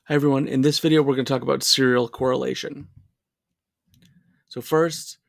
Hi everyone, in this video we're going to talk about serial correlation. So first,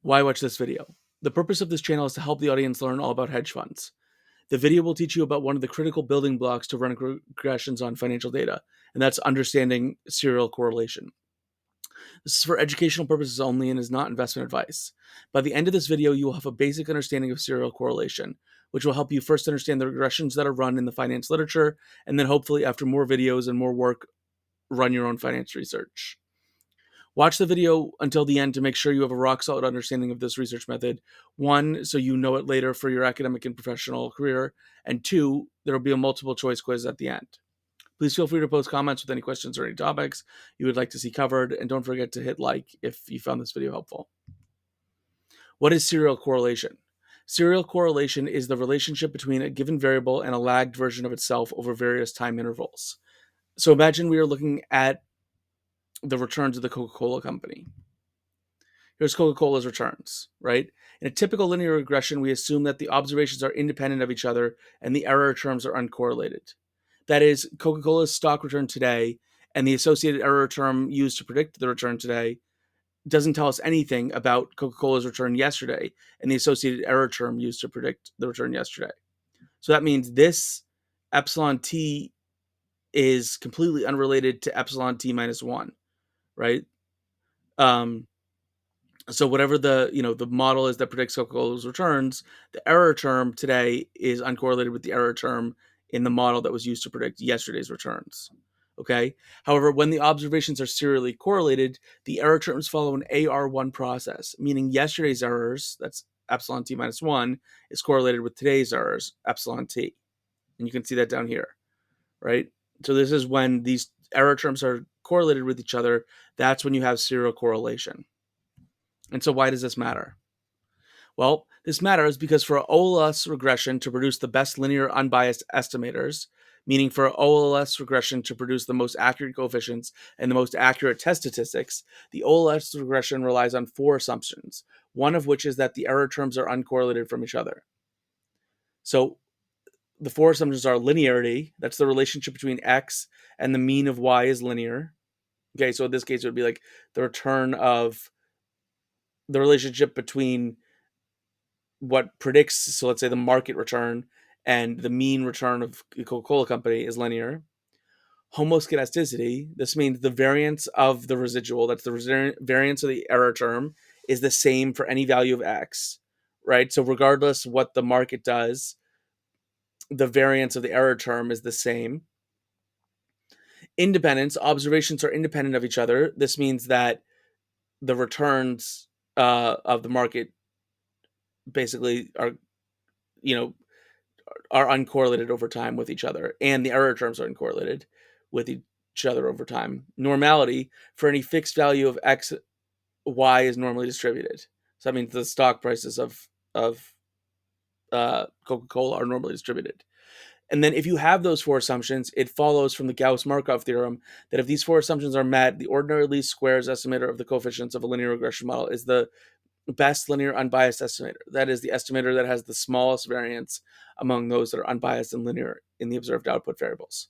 why watch this video? The purpose of this channel is to help the audience learn all about hedge funds. The video will teach you about one of the critical building blocks to run regressions on financial data, and that's understanding serial correlation. This is for educational purposes only and is not investment advice. By the end of this video, you will have a basic understanding of serial correlation, which will help you first understand the regressions that are run in the finance literature, and then hopefully after more videos and more work, run your own finance research. Watch the video until the end to make sure you have a rock solid understanding of this research method. One, so you know it later for your academic and professional career. And two, there will be a multiple choice quiz at the end. Please feel free to post comments with any questions or any topics you would like to see covered. And don't forget to hit like if you found this video helpful. What is serial correlation? Serial correlation is the relationship between a given variable and a lagged version of itself over various time intervals. So imagine we are looking at the returns of the Coca-Cola company. Here's Coca-Cola's returns, right? In a typical linear regression, we assume that the observations are independent of each other and the error terms are uncorrelated. That is, Coca-Cola's stock return today and the associated error term used to predict the return today doesn't tell us anything about Coca-Cola's return yesterday and the associated error term used to predict the return yesterday. So that means this epsilon t is completely unrelated to epsilon t minus 1, right? So whatever the model is that predicts Coca-Cola's returns, the error term today is uncorrelated with the error term in the model that was used to predict yesterday's returns. Okay. However, when the observations are serially correlated, the error terms follow an AR1 process, meaning yesterday's errors, that's epsilon t minus 1, is correlated with today's errors, epsilon t. And you can see that down here, right? So this is when these error terms are correlated with each other. That's when you have serial correlation. And so why does this matter? Well, this matters because for OLS regression to produce the best linear unbiased estimators, meaning for OLS regression to produce the most accurate coefficients and the most accurate test statistics, the OLS regression relies on 4 assumptions, one of which is that the error terms are uncorrelated from each other. So the 4 assumptions are linearity, that's the relationship between x and the mean of y is linear. Okay, so in this case, it would be like the return of the relationship between what predicts, so let's say the market return and the mean return of the Coca-Cola company is linear. Homoscedasticity, this means the variance of the residual, that's the variance of the error term, is the same for any value of x, right? So regardless what the market does, the variance of the error term is the same. Independence, observations are independent of each other. This means that the returns of the market basically are, are uncorrelated over time with each other, and the error terms are uncorrelated with each other over time. Normality, for any fixed value of x, y is normally distributed. So that means the stock prices of Coca-Cola are normally distributed. And then if you have those 4 assumptions, it follows from the Gauss-Markov theorem that if these 4 assumptions are met, the ordinary least squares estimator of the coefficients of a linear regression model is the best linear unbiased estimator. That is the estimator that has the smallest variance among those that are unbiased and linear in the observed output variables.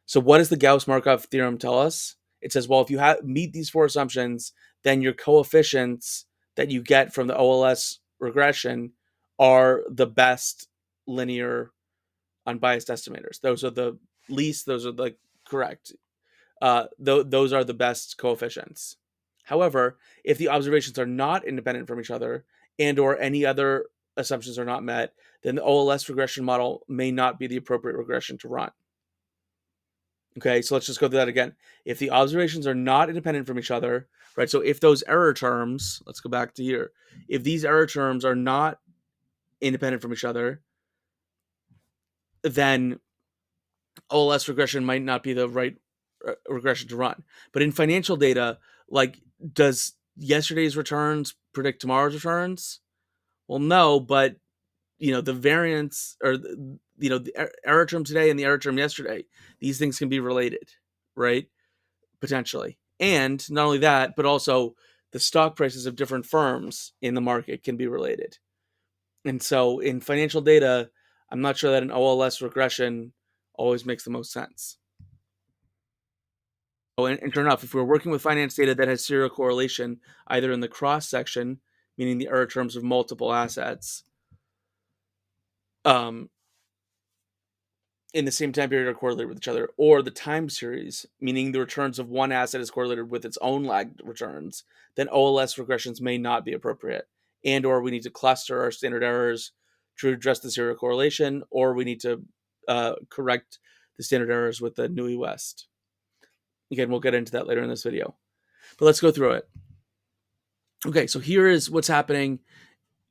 So what does the Gauss-Markov theorem tell us? It says, well, if you meet these 4 assumptions, then your coefficients that you get from the OLS regression are the best linear unbiased estimators. Those are the least, those are the correct. Those are the best coefficients. However, if the observations are not independent from each other and or any other assumptions are not met, then the OLS regression model may not be the appropriate regression to run. Okay, so let's just go through that again. If the observations are not independent from each other, right? So if those error terms, let's go back to here. If these error terms are not independent from each other, then OLS regression might not be the right regression to run. But in financial data, like, does yesterday's returns predict tomorrow's returns? Well, no, but the variance, or the error term today and the error term yesterday, these things can be related, right? Potentially. And not only that, but also the stock prices of different firms in the market can be related. And so in financial data, I'm not sure that an OLS regression always makes the most sense. Oh, and sure enough, if we're working with finance data that has serial correlation, either in the cross-section, meaning the error terms of multiple assets, um, in the same time period are correlated with each other, or the time series, meaning the returns of one asset is correlated with its own lagged returns, then OLS regressions may not be appropriate. And or we need to cluster our standard errors to address the serial correlation, or we need to correct the standard errors with the Nui West. Again, we'll get into that later in this video. But let's go through it. Okay, so here is what's happening.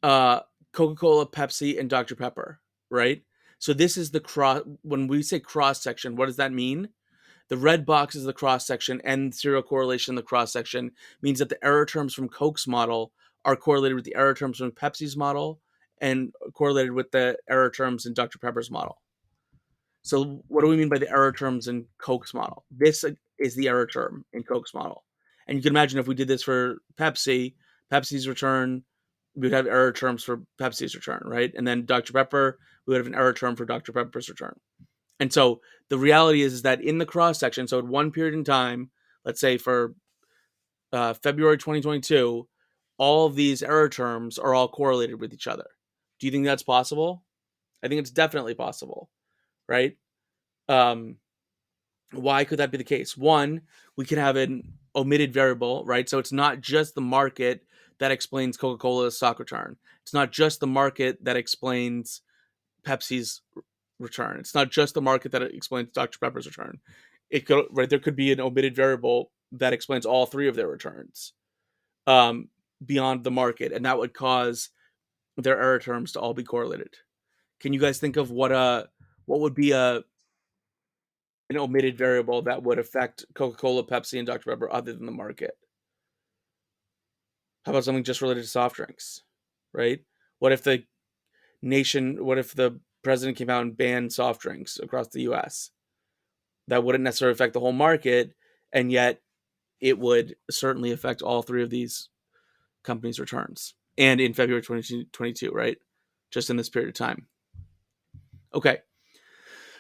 Coca-Cola, Pepsi, and Dr. Pepper, right? So this is the cross. When we say cross section, what does that mean? The red box is the cross section, and serial correlation in the cross section means that the error terms from Coke's model are correlated with the error terms from Pepsi's model, and correlated with the error terms in Dr. Pepper's model. So what do we mean by the error terms in Coke's model? This is the error term in Coke's model. And you can imagine if we did this for Pepsi's return, we would have error terms for Pepsi's return, right? And then Dr. Pepper, we would have an error term for Dr. Pepper's return. And so the reality is that in the cross section, so at one period in time, let's say for February 2022, all of these error terms are all correlated with each other. Do you think that's possible? I think it's definitely possible, right? Um, why could that be the case? One, we can have an omitted variable, right? So it's not just the market that explains Coca-Cola's stock return. It's not just the market that explains Pepsi's return. It's not just the market that explains Dr. Pepper's return. It could, right, there could be an omitted variable that explains all three of their returns um, beyond the market, and that would cause their error terms to all be correlated. Can you guys think of what would be an omitted variable that would affect Coca-Cola, Pepsi, and Dr. Pepper other than the market? How about something just related to soft drinks, right? What if what if the president came out and banned soft drinks across the US? That wouldn't necessarily affect the whole market, and yet it would certainly affect all three of these companies' returns. And in February 2022, right? Just in this period of time. Okay.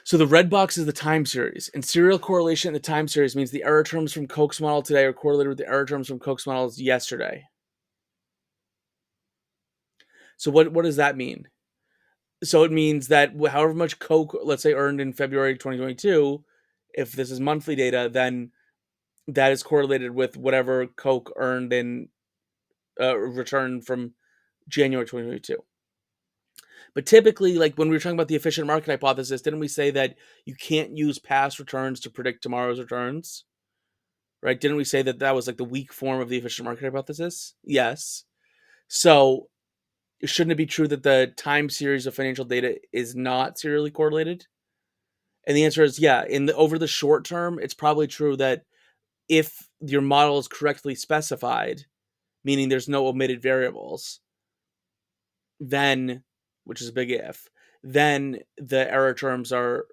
So the red box is the time series, and serial correlation in the time series means the error terms from Coke's model today are correlated with the error terms from Coke's models yesterday. So what does that mean? So it means that however much Coke, let's say, earned in February 2022, if this is monthly data, then that is correlated with whatever Coke earned in return from January 2022. But typically, like when we were talking about the efficient market hypothesis, didn't we say that you can't use past returns to predict tomorrow's returns? Right? Didn't we say that that was like the weak form of the efficient market hypothesis? Yes. So shouldn't it be true that the time series of financial data is not serially correlated? And the answer is yeah. Over the short term, it's probably true that if your model is correctly specified, meaning there's no omitted variables, then, which is a big if, then the error terms are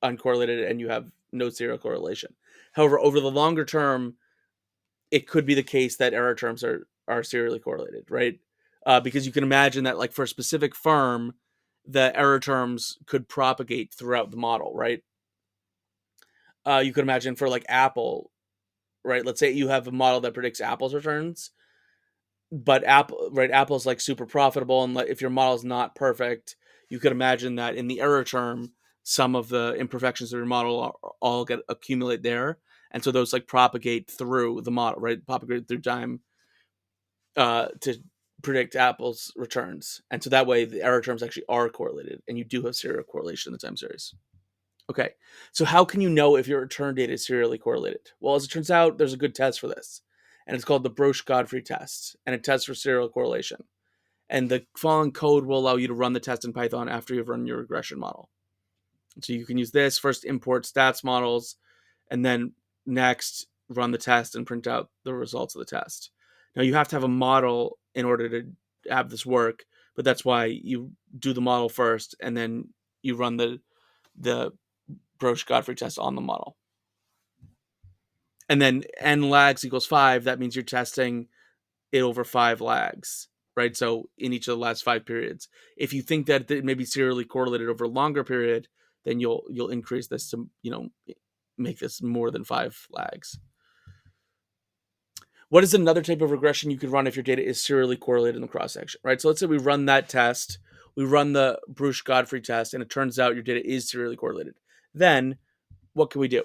uncorrelated and you have no serial correlation. However, over the longer term, it could be the case that error terms are serially correlated, right? Because you can imagine that, like for a specific firm, the error terms could propagate throughout the model, right? You could imagine for like Apple, right? Let's say you have a model that predicts Apple's returns, but Apple's like super profitable, and if your model is not perfect, you could imagine that in the error term, some of the imperfections of your model all get accumulate there, and so those like propagate through the model, right? Propagate through time to predict Apple's returns, and so that way the error terms actually are correlated, and you do have serial correlation in the time series. Okay, so how can you know if your return data is serially correlated? Well, as it turns out, there's a good test for this, and it's called the Broch-Godfrey test, and it tests for serial correlation. And the following code will allow you to run the test in Python after you've run your regression model. So you can use this, first import stats models, and then next run the test and print out the results of the test. Now you have to have a model in order to have this work, but that's why you do the model first and then you run the Broch-Godfrey test on the model. And then n lags equals 5. That means you're testing it over 5 lags, right? So in each of the last 5 periods. If you think that it may be serially correlated over a longer period, then you'll increase this to make this more than 5 lags. What is another type of regression you could run if your data is serially correlated in the cross-section, right? So let's say we run that test, we run the Bruce-Godfrey test, and it turns out your data is serially correlated. Then what can we do?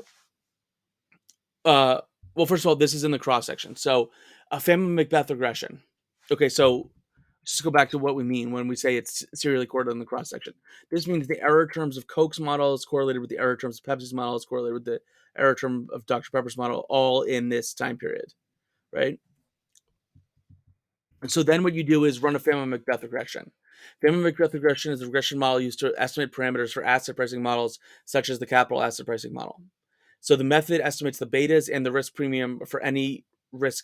Well, first of all, this is in the cross-section. So a Fama-MacBeth regression. Okay, so just go back to what we mean when we say it's serially correlated in the cross-section. This means the error terms of Coke's model is correlated with the error terms of Pepsi's model is correlated with the error term of Dr. Pepper's model, all in this time period, right? And so then what you do is run a Fama-MacBeth regression. Fama-MacBeth regression is a regression model used to estimate parameters for asset pricing models, such as the capital asset pricing model. So the method estimates the betas and the risk premium for any risk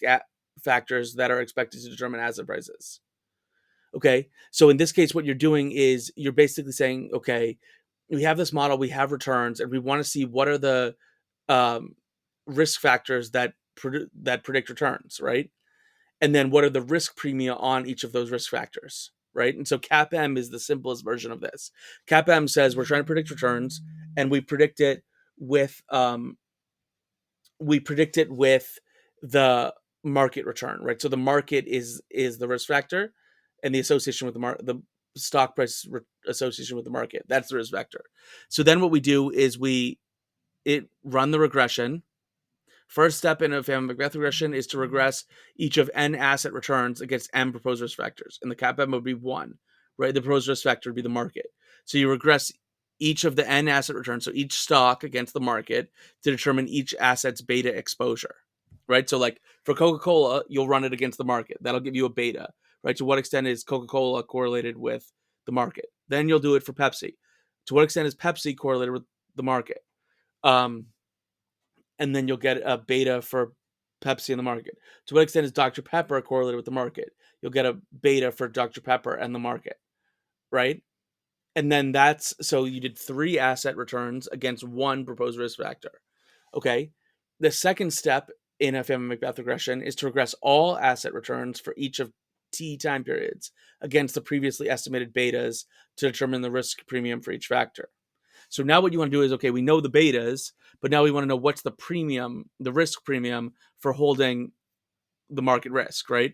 factors that are expected to determine asset prices. Okay, so in this case, what you're doing is you're basically saying, okay, we have this model, we have returns, and we want to see what are the um, risk factors that predict returns, right? And then what are the risk premia on each of those risk factors, right? And so CAPM is the simplest version of this. CAPM says we're trying to predict returns, and we predict it with the market return, right? So the market is the risk factor, and the association with the stock price association with the market, that's the risk factor. So then what we do is we run the regression. First step in a Fama-MacBeth regression is to regress each of n asset returns against m proposed risk factors, and the CAPM would be 1, right? The proposed risk factor would be the market. So you regress each of the n asset returns, so each stock against the market, to determine each asset's beta exposure, right? So like for Coca-Cola, you'll run it against the market. That'll give you a beta, right? To what extent is Coca-Cola correlated with the market? Then you'll do it for Pepsi. To what extent is Pepsi correlated with the market? And then you'll get a beta for Pepsi in the market. To what extent is Dr. Pepper correlated with the market? You'll get a beta for Dr. Pepper and the market, right? And then so you did 3 asset returns against 1 proposed risk factor. Okay. The second step in a Fama-MacBeth regression is to regress all asset returns for each of t time periods against the previously estimated betas to determine the risk premium for each factor. So now what you want to do is, okay, we know the betas, but now we want to know what's the premium, the risk premium for holding the market risk, right?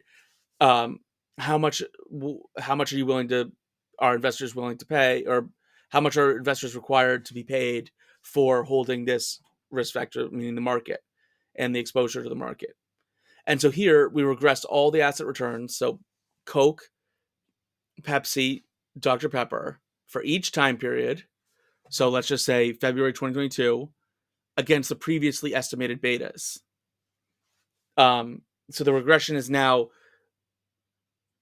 Um, how much are you willing to, are investors willing to pay, or how much are investors required to be paid for holding this risk factor, meaning the market and the exposure to the market? And so here we regressed all the asset returns. So Coke, Pepsi, Dr. Pepper for each time period. So let's just say February 2022 against the previously estimated betas. So the regression is now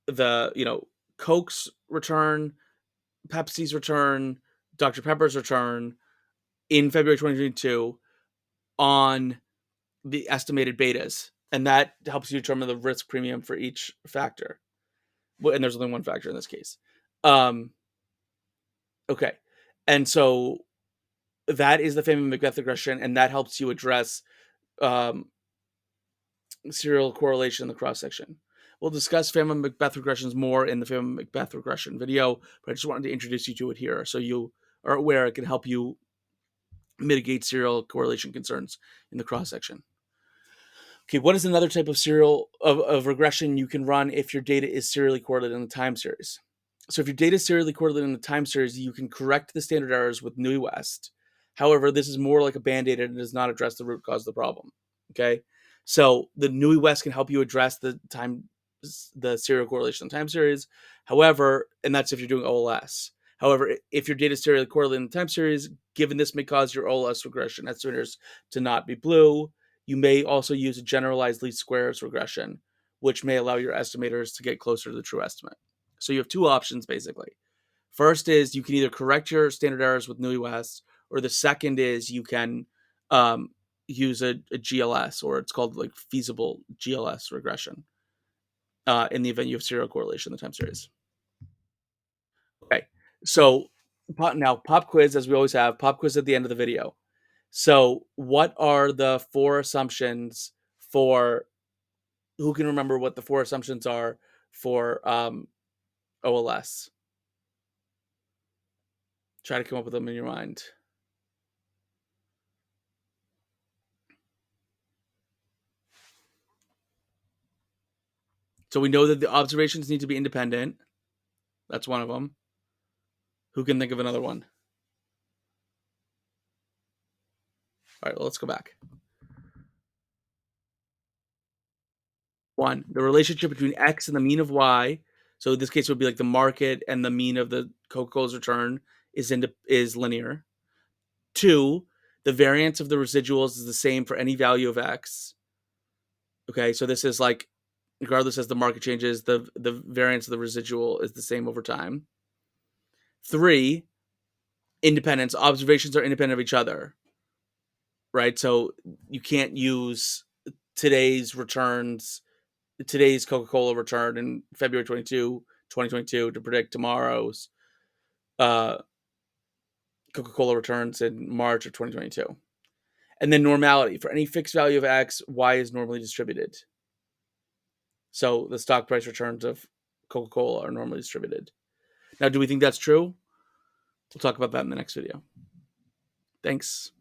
the, Coke's return, Pepsi's return, Dr. Pepper's return in February 2022 on the estimated betas. And that helps you determine the risk premium for each factor. And there's only one factor in this case. Okay. And so that is the Fama-MacBeth regression, and that helps you address um, serial correlation in the cross-section. We'll discuss Fama-MacBeth regressions more in the Fama-MacBeth regression video, but I just wanted to introduce you to it here so you are aware it can help you mitigate serial correlation concerns in the cross-section. Okay, what is another type of of regression you can run if your data is serially correlated in the time series? So if your data is serially correlated in the time series, you can correct the standard errors with Nui West. However, this is more like a band-aid and does not address the root cause of the problem. Okay, so the Nui West can help you address the serial correlation in the time series. However, and that's if you're doing OLS. However, if your data is serially correlated in the time series, given this may cause your OLS regression estimators to not be blue, you may also use a generalized least squares regression, which may allow your estimators to get closer to the true estimate. So you have 2 options basically. First is you can either correct your standard errors with Nui West, or the second is you can use a GLS, or it's called like feasible GLS regression in the event you have serial correlation in the time series. Okay, so now pop quiz, as we always have, pop quiz at the end of the video. So what are the 4 assumptions for, who can remember what the 4 assumptions are for OLS? Try to come up with them in your mind. So we know that the observations need to be independent. That's one of them. Who can think of another one? All right, well, let's go back. One, the relationship between X and the mean of Y. So in this case, it would be like the market and the mean of the Coca-Cola's return is linear. Two, the variance of the residuals is the same for any value of X. Okay, so this is like, regardless as the market changes, the variance of the residual is the same over time. Three, independence. Observations are independent of each other, right? So you can't use today's returns, today's Coca-Cola return in February 2022 to predict tomorrow's uh, Coca-Cola returns in March of 2022. And then normality. For any fixed value of X, Y is normally distributed. So the stock price returns of Coca-Cola are normally distributed. Now, do we think that's true? We'll talk about that in the next video. Thanks.